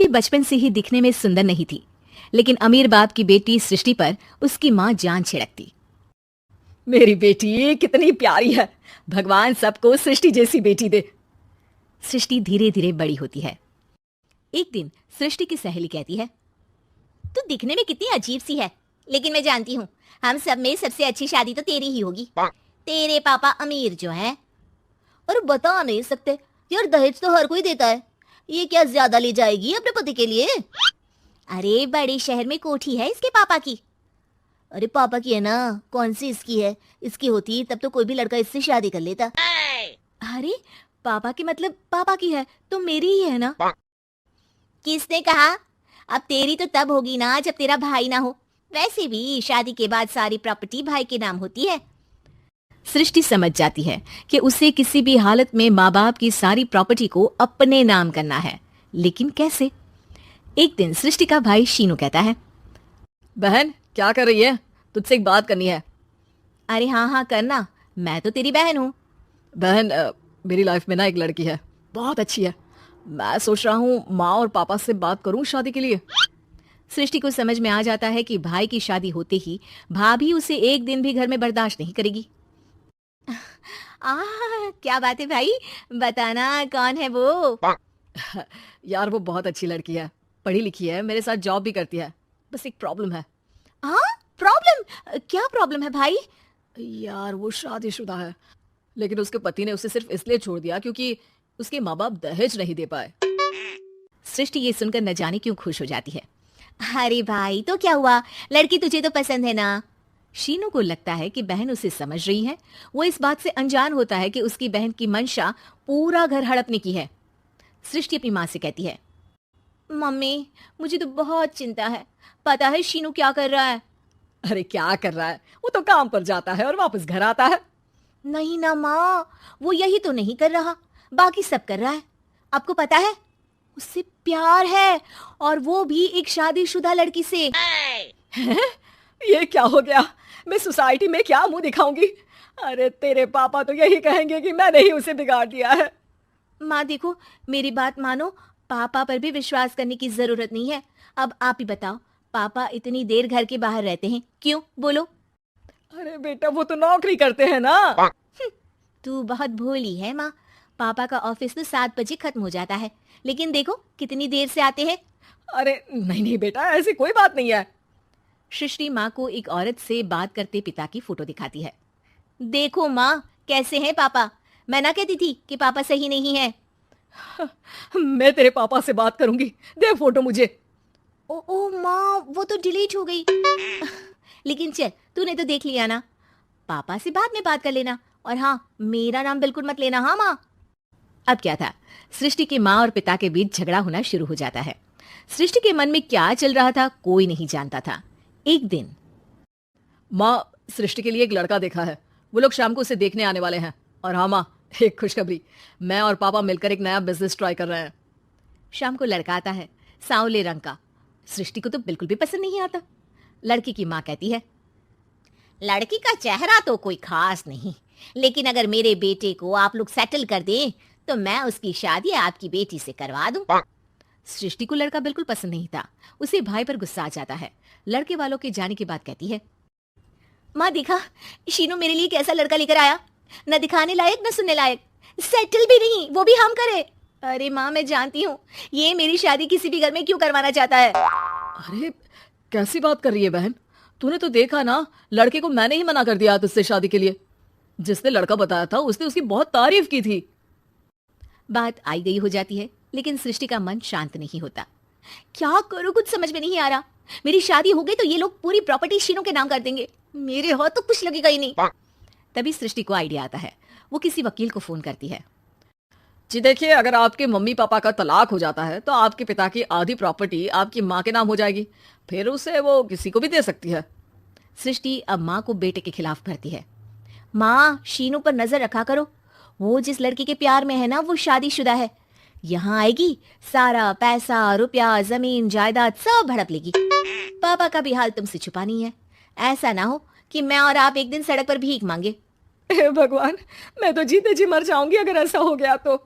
ये बचपन से ही दिखने में सुंदर नहीं थी, लेकिन अमीर बाप की बेटी सृष्टि पर उसकी माँ जान छिड़कती। मेरी बेटी कितनी प्यारी है, भगवान सबको सृष्टि जैसी बेटी दे। सृष्टि धीरे धीरे बड़ी होती है। एक दिन सृष्टि की सहेली कहती है, तू दिखने में कितनी अजीब सी है, लेकिन मैं जानती हूँ हम सब में सबसे अच्छी शादी तो तेरी ही होगी। तेरे पापा अमीर जो हैं। और बता नहीं सकते यार, दहेज तो हर कोई देता है, ये क्या ज्यादा ले जाएगी अपने पति के लिए? अरे बड़े शहर में कोठी है इसके पापा की। अरे पापा की है ना, कौन सी इसकी है? इसकी होती तब तो कोई भी लड़का इससे शादी कर लेता। अरे पापा की मतलब पापा की है तो मेरी ही है ना? किसने कहा? अब तेरी तो तब होगी ना जब तेरा भाई ना हो। वैसे भी शादी के बाद सारी प्रॉपर्टी भाई के नाम होती है। सृष्टि समझ जाती है कि उसे किसी भी हालत में माँ बाप की सारी प्रॉपर्टी को अपने नाम करना है, लेकिन कैसे? एक दिन सृष्टि का भाई शीनू कहता है, बहन क्या कर रही है? तुझसे एक बात करनी है। अरे हाँ हाँ करना, मैं तो तेरी बहन हूँ। बहन मेरी लाइफ में ना एक लड़की है, बहुत अच्छी है। मैं सोच रहा हूँ माँ और पापा से बात करूँ शादी के लिए। सृष्टि को समझ में आ जाता है कि भाई की शादी होते ही भाभी उसे एक दिन भी घर में बर्दाश्त नहीं करेगी। क्या बात है भाई, बताना कौन है वो? यार वो बहुत अच्छी लड़की है, पढ़ी लिखी है, मेरे साथ जॉब भी करती है। बस एक प्रॉब्लम है। हाँ प्रॉब्लम? क्या प्रॉब्लम है भाई? यार वो शादीशुदा है, लेकिन उसके पति ने उसे सिर्फ इसलिए छोड़ दिया क्योंकि उसके माँ बाप दहेज नहीं दे पाए। सृष्टि ये सुनकर न जाने क्यों खुश हो जाती है। अरे भाई तो क्या हुआ, लड़की तुझे तो पसंद है ना? शीनू को लगता है कि बहन उसे समझ रही है। वो इस बात से अनजान होता है कि उसकी बहन की मंशा पूरा घर हड़पने की है। सृष्टि अपनी माँ से कहती है, मम्मी मुझे तो बहुत चिंता है, पता है शीनू क्या कर रहा है? अरे क्या कर रहा है, वो तो काम पर जाता है और वापस घर आता है। नहीं ना माँ, वो यही तो नहीं कर रहा, बाकी सब कर रहा है। आपको पता है उससे प्यार है, और वो भी एक शादीशुदा लड़की से। ये क्या हो गया? मैं सोसाइटी में क्या मुंह दिखाऊंगी? अरे तेरे पापा तो यही कहेंगे कि मैंने ही उसे बिगाड़ दिया है। माँ देखो, मेरी बात मानो, पापा पर भी विश्वास करने की जरूरत नहीं है। अब आप ही बताओ, पापा इतनी देर घर के बाहर रहते हैं क्यों? बोलो। अरे बेटा वो तो नौकरी करते हैं ना। तू बहुत भोली है माँ। पापा का ऑफिस तो 7 बजे खत्म हो जाता है, लेकिन देखो कितनी देर से आते हैं। अरे नहीं नहीं बेटा, ऐसी कोई बात नहीं है। सृष्टि माँ को एक औरत से बात करते पिता की फोटो दिखाती है। देखो माँ कैसे हैं पापा, मैं ना कहती थी कि पापा सही नहीं है। मैं तेरे पापा से बात करूंगी, दे फोटो मुझे। ओ माँ, वो तो डिलीट हो गई। लेकिन चल, तूने तो देख लिया ना, पापा से बाद में बात कर लेना। और हाँ, मेरा नाम बिल्कुल मत लेना। हाँ माँ। अब क्या था, सृष्टि के माँ और पिता के बीच झगड़ा होना शुरू हो जाता है। सृष्टि के मन में क्या चल रहा था कोई नहीं जानता था। एक दिन, माँ सृष्टि के लिए एक लड़का देखा है, वो लोग शाम को उसे देखने आने वाले हैं। और हाँ माँ, एक खुशखबरी, मैं और पापा मिलकर एक नया बिजनेस ट्राई कर रहे हैं। शाम को लड़का आता है, सांवले रंग का। सृष्टि को तो बिल्कुल भी पसंद नहीं आता। लड़की की माँ कहती है, लड़की का चेहरा तो कोई खास नहीं, लेकिन अगर मेरे बेटे को आप लोग सेटल कर दें तो मैं उसकी शादी आपकी बेटी से करवा दूं। सृष्टि को लड़का बिल्कुल पसंद नहीं था। उसे भाई पर गुस्सा आ जाता है। लड़के वालों के जाने के बाद कहती है, माँ देखा, शीनू मेरे लिए कैसा लड़का लेकर आया, न दिखाने लायक न सुनने लायक, सेटल भी नहीं, वो भी हम करे। अरे माँ मैं जानती हूँ ये मेरी शादी किसी भी घर में क्यों करवाना चाहता है। अरे कैसी बात कर रही है बहन, तूने तो देखा ना, लड़के को मैंने ही मना कर दिया तुझसे शादी के लिए। जिसने लड़का बताया था उसने उसकी बहुत तारीफ की थी। बात आई गई हो जाती है, लेकिन सृष्टि का मन शांत नहीं होता। क्या करूं, कुछ समझ में नहीं आ रहा। मेरी शादी हो गई तो ये लोग पूरी प्रॉपर्टी शीनू के नाम कर देंगे, मेरे हाथ तो कुछ लगेगा ही नहीं। तभी सृष्टि को आइडिया आता है। वो किसी वकील को फोन करती है। जी देखिए, अगर आपके मम्मी पापा का तलाक हो जाता है तो आपके पिता की आधी प्रॉपर्टी आपकी माँ के नाम हो जाएगी, फिर उसे वो किसी को भी दे सकती है। सृष्टि अब माँ को बेटे के खिलाफ भरती है। माँ शीनू पर नजर रखा करो, वो जिस लड़की के प्यार में है ना वो शादीशुदा है। यहाँ आएगी, सारा पैसा रुपया जमीन जायदाद सब हड़प लेगी। पापा का भी हाल तुमसे छुपा नहीं है। ऐसा ना हो कि मैं और आप एक दिन सड़क पर भीख मांगे। हे भगवान, मैं तो जीते जी मर जाऊंगी अगर ऐसा हो गया तो।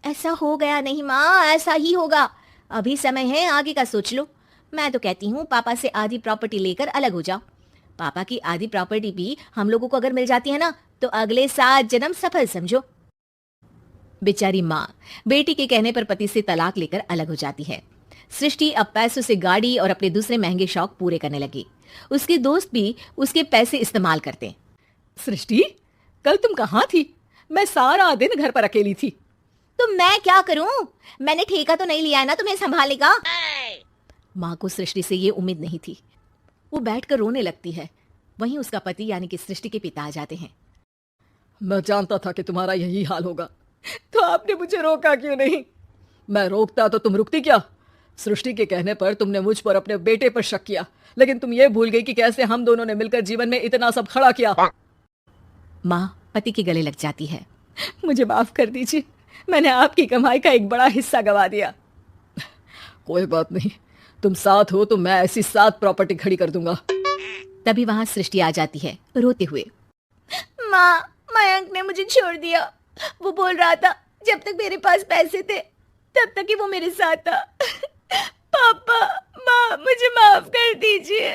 ऐसा हो गया नहीं माँ, ऐसा ही होगा। अभी समय है, आगे का सोच लो। मैं तो कहती हूँ पापा से आधी प्रॉपर्टी लेकर अलग हो जाओ। पापा की आधी प्रॉपर्टी भी हम लोगों को अगर मिल जाती है ना, तो अगले 7 जन्म सफल समझो। बेचारी माँ बेटी के कहने पर पति से तलाक लेकर अलग हो जाती है। सृष्टि अब पैसों से गाड़ी और अपने दूसरे महंगे शौक पूरे करने लगी। उसके दोस्त भी उसके पैसे इस्तेमाल करते। सृष्टि, कल तुम कहाँ थी? मैं सारा दिन घर पर अकेली थी। तो मैं क्या करूं? मैंने ठेका तो नहीं लिया है ना तुम्हें संभालने का। माँ को सृष्टि से ये उम्मीद नहीं थी। वो बैठकर रोने लगती है। वहीं उसका पति यानी कि सृष्टि के पिता आ जाते हैं। मैं जानता था कि तुम्हारा यही हाल होगा, तो आपने मुझे रोका क्यों नहीं? मैं रोकता तो तुम रुकती क्या? सृष्टि के कहने पर तुमने मुझ पर अपने बेटे पर शक किया, लेकिन तुम ये भूल गई कि कैसे हम दोनों ने मिलकर जीवन में इतना सब खड़ा किया। माँ पति के गले लग जाती है। मुझे माफ कर दीजिए, मैंने आपकी कमाई का एक बड़ा हिस्सा गवा दिया। कोई बात नहीं, तुम साथ हो तो मैं ऐसी 7 प्रॉपर्टी खड़ी कर दूंगा। तभी वहां सृष्टि आ जाती है रोते हुए। माँ, मयंक ने मुझे छोड़ दिया। वो बोल रहा था जब तक मेरे पास पैसे थे तब तक ही वो मेरे साथ था। पापा, माँ, मुझे माफ कर दीजिए।